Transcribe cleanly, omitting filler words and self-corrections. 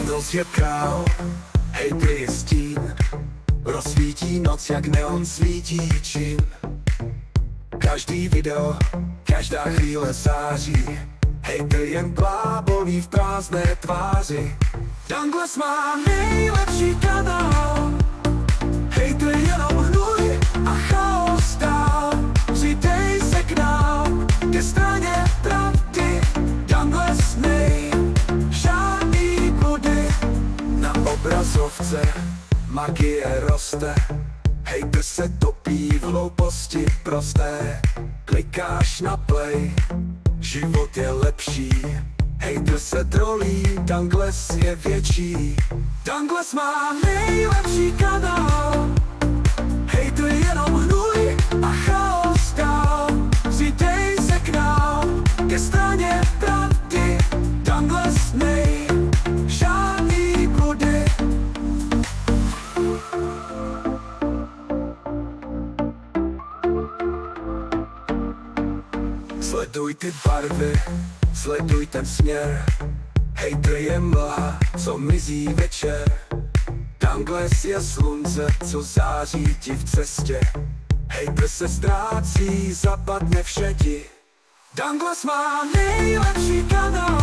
Noc je král, hejtr je stín, rozsvítí noc jak neon svítí čin. Každý video, každá chvíle září, hejtr jen blábolí v prázdné tváři. Douglas má nejlepší kanál, hejtr jenom hnůj a chaos dál. Přidej se k nám, ke straně pravdy, Douglas nej, žádný body. Na obrazovce magie roste, hejtr se topí v hlouposti prosté. Klikáš na play, život je lepší, hejtr se trolí, Douglas je větší. Douglas má nejlepší kanál, hejtr jenom hnůj a chaos dál. Přidej se k nám, ke straně pravdy, Douglas nej, žádný bludy. Sleduj ty barvy, sleduj ten směr, hejtr je mlha, co mizí večer. Douglas je slunce, co září ti v cestě, hejtr se ztrácí, zapadne v šedi. Douglas má nejlepší kanál,